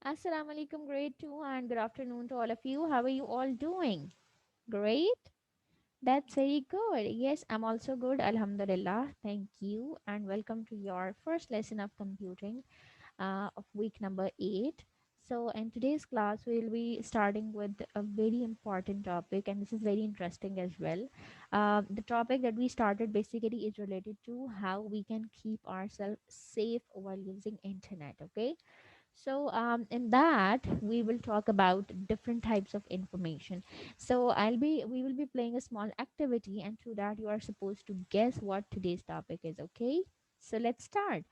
Assalamu alaikum, grade 2, and good afternoon to all of you. How are you all doing? Great. That's very good. Yes, I'm also good. Alhamdulillah. Thank you. And welcome to your first lesson of computing of week number 8. So, in today's class, we'll be starting with a very important topic, and this is very interesting as well. The topic that we started basically is related to how we can keep ourselves safe while using internet. Okay, so, in that, we will talk about different types of information. So, we will be playing a small activity, and through that, you are supposed to guess what today's topic is. Okay. So, let's start.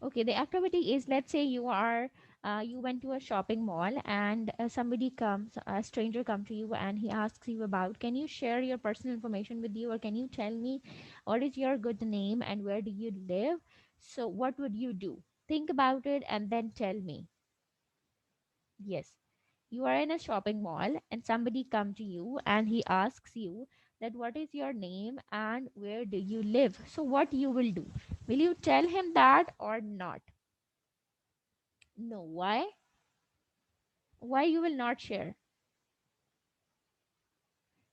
Okay. The activity is, let's say you went to a shopping mall and a stranger come to you and he asks you about, can you share your personal information with you, or can you tell me what is your good name and where do you live? So, what would you do? Think about it and then tell me. Yes, you are in a shopping mall and somebody come to you and he asks you that what is your name and where do you live? So what you will do? Will you tell him that or not? No. Why? Why you will not share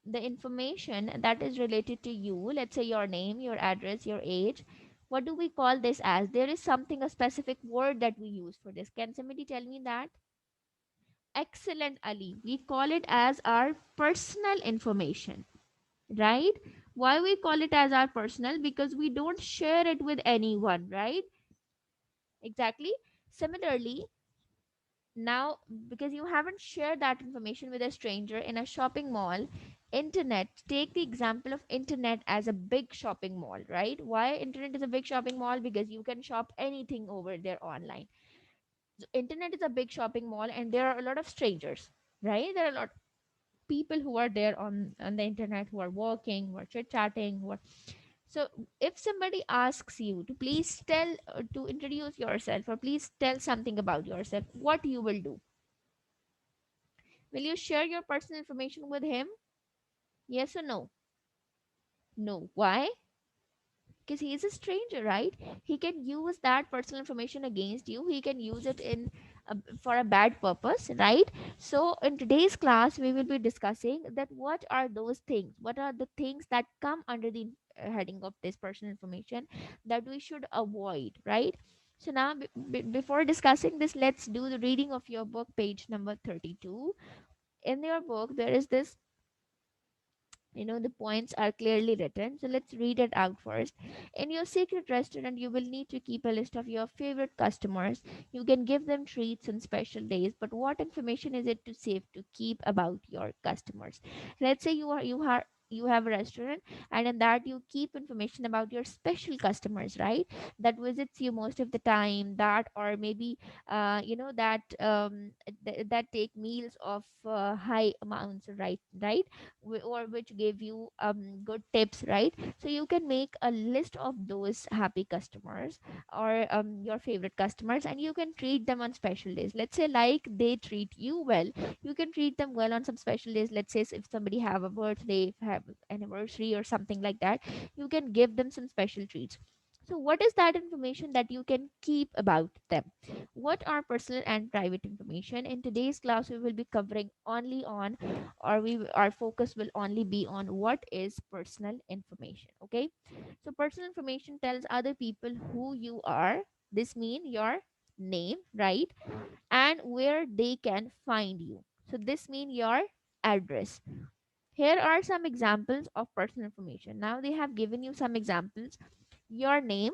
the information that is related to you? Let's say your name, your address, your age. What do we call this as? There is something, a specific word that we use for this. Can somebody tell me that? Excellent, Ali. We call it as our personal information, right? Why we call it as our personal? Because we don't share it with anyone, right? Exactly. Similarly, now, because you haven't shared that information with a stranger in a shopping mall, internet, take the example of internet as a big shopping mall, right? Why internet is a big shopping mall? Because you can shop anything over there online. So internet is a big shopping mall and there are a lot of strangers, right? There are a lot people who are there on the internet, who are walking, who are chit chatting, who are. So if somebody asks you to please tell to introduce yourself or please tell something about yourself, what you will do? Will you share your personal information with him? Yes or no? No. Why? Because he is a stranger, right? He can use that personal information against you. He can use it for a bad purpose, right? So in today's class we will be discussing that what are those things, what are the things that come under the heading of this personal information that we should avoid, right? So now before discussing this, let's do the reading of your book, page number 32. In your book there is this, the points are clearly written, so let's read it out first. In your secret restaurant you will need to keep a list of your favorite customers. You can give them treats on special days, but what information is it to safe to keep about your customers? Let's say you have a restaurant, and in that you keep information about your special customers, right? That visits you most of the time, that or maybe that take meals of high amounts, right? Or which gave you good tips, right? So you can make a list of those happy customers or your favorite customers, and you can treat them on special days. Let's say like they treat you well, you can treat them well on some special days. Let's say if somebody have a birthday, if have anniversary or something like that, you can give them some special treats. So what is that information that you can keep about them? What are personal and private information? In today's class we will be covering only on, or our focus will only be on what is personal information. Okay, so personal information tells other people who you are. This means your name, right? And where they can find you. So this means your address. Here are some examples of personal information. Now they have given you some examples. Your name,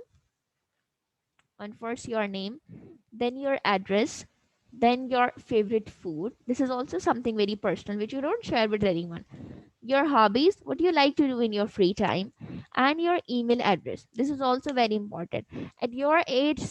and first your name, then your address, then your favorite food. This is also something very personal which you don't share with anyone. Your hobbies, what you like to do in your free time, and your email address. This is also very important. At your age,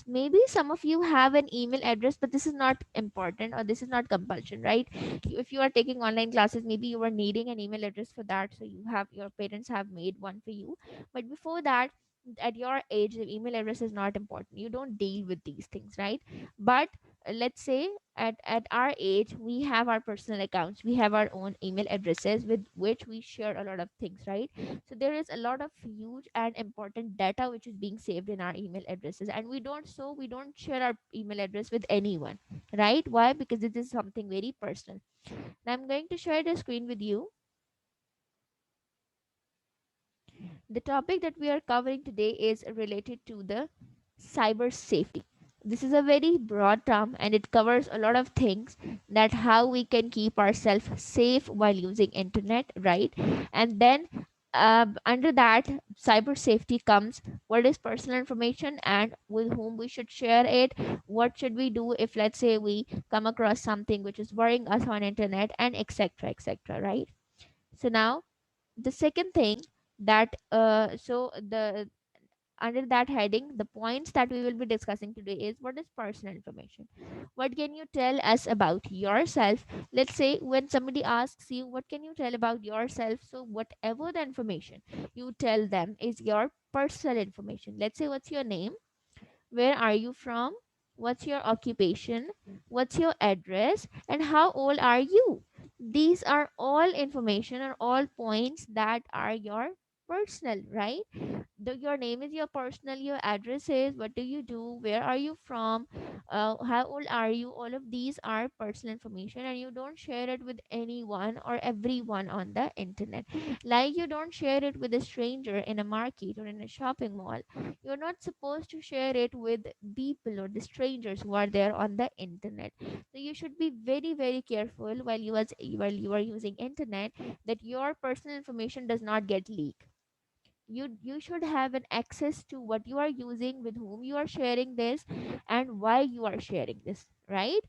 maybe some of you have an email address, but this is not important or this is not compulsion, right? If you are taking online classes, maybe you are needing an email address for that, so your parents have made one for you. But before that, at your age, the email address is not important. You don't deal with these things, right? But let's say at our age we have our personal accounts, we have our own email addresses with which we share a lot of things, right? So there is a lot of huge and important data which is being saved in our email addresses, and we don't share our email address with anyone, right? Why? Because this is something very personal. Now I'm going to share the screen with you. The topic that we are covering today is related to the cyber safety. This is a very broad term and it covers a lot of things, that how we can keep ourselves safe while using internet, right? And then under that cyber safety comes what is personal information and with whom we should share it, what should we do if let's say we come across something which is worrying us on internet, and etc etc, right? So now the second thing that so the under that heading, the points that we will be discussing today is what is personal information. What can you tell us about yourself? Let's say when somebody asks you what can you tell about yourself, so whatever the information you tell them is your personal information. Let's say what's your name, where are you from, what's your occupation, what's your address, and how old are you. These are all information or all points that are your personal, right? Your name is your personal, your address is, what do you do, where are you from, how old are you, all of these are personal information, and you don't share it with anyone or everyone on the internet. Like you don't share it with a stranger in a market or in a shopping mall. You're not supposed to share it with people or the strangers who are there on the internet. So you should be very very careful while you are using internet, that your personal information does not get leaked. You should have an access to what you are using, with whom you are sharing this, and why you are sharing this, right?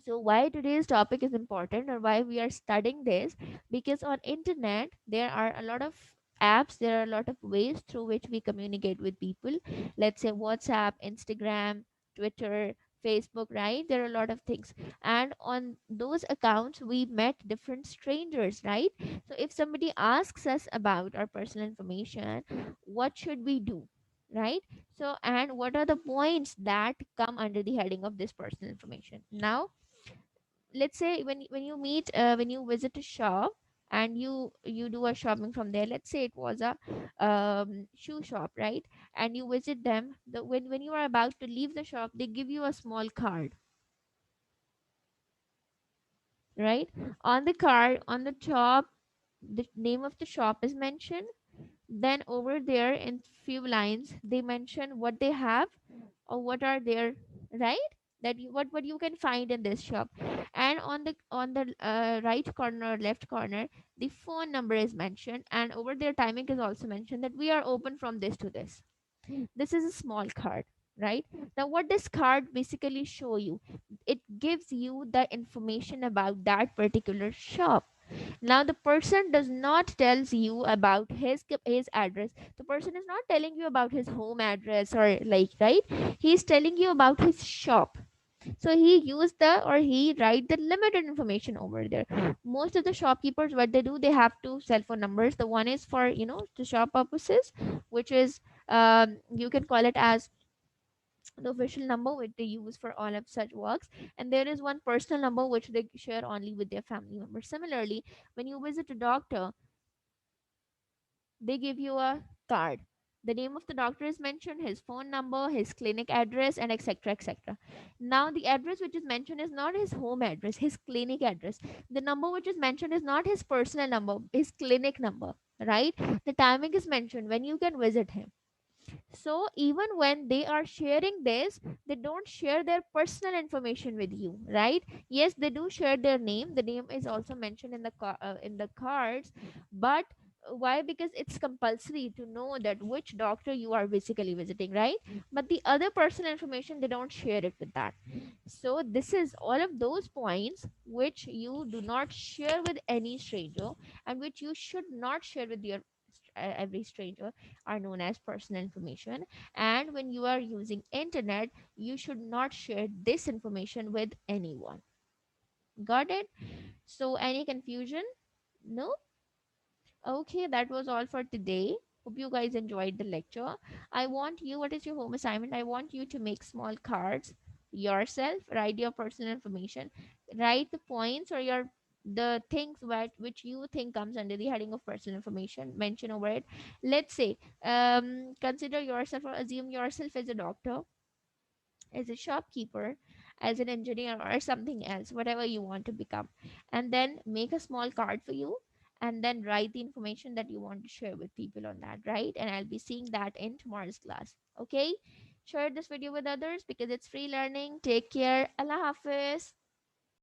So why today's topic is important, or why we are studying this, because on internet there are a lot of apps, there are a lot of ways through which we communicate with people. Let's say WhatsApp, Instagram, Twitter, Facebook, right? There are a lot of things, and on those accounts we met different strangers, right? So if somebody asks us about our personal information, what should we do, right? So and what are the points that come under the heading of this personal information? Now let's say when you meet when you visit a shop and you do a shopping from there. Let's say it was a shoe shop, right? And you visit them, when you are about to leave the shop, they give you a small card, right? On the card, on the top, the name of the shop is mentioned. Then over there in few lines they mention what they have, or what are their, right? What you can find in this shop. And on the right corner or left corner, the phone number is mentioned, and over there timing is also mentioned, that we are open from this to this. This is a small card, right? Now what this card basically show you, it gives you the information about that particular shop. Now the person does not tells you about his address. The person is not telling you about his home address, or like, right? He's telling you about his shop. So he used the, or he write the limited information over there. Most of the shopkeepers, what they do, they have two cell phone numbers. The one is for, to shop purposes, which is, you can call it as the official number which they use for all of such works, and there is one personal number which they share only with their family members. Similarly, when you visit a doctor, they give you a card. The name of the doctor is mentioned, his phone number, his clinic address, and etc etc. Now the address which is mentioned is not his home address, his clinic address. The number which is mentioned is not his personal number, his clinic number, right? The timing is mentioned when you can visit him. So even when they are sharing this, they don't share their personal information with you, right? Yes, they do share their name. The name is also mentioned in the in the cards, but why? Because it's compulsory to know that which doctor you are basically visiting, right? But the other personal information, they don't share it with that. So this is all of those points which you do not share with any stranger, and which you should not share with your every stranger, are known as personal information. And when you are using internet, you should not share this information with anyone. Got it? So any confusion? No? Okay, that was all for today. Hope you guys enjoyed the lecture. I want you, what is your home assignment? I want you to make small cards yourself, write your personal information, write the points or your the things which you think comes under the heading of personal information, mention over it. Let's say, consider yourself or assume yourself as a doctor, as a shopkeeper, as an engineer, or something else, whatever you want to become. And then make a small card for you, and then write the information that you want to share with people on that, right? And I'll be seeing that in tomorrow's class. Okay? Share this video with others because it's free learning. Take care. Allah Hafiz.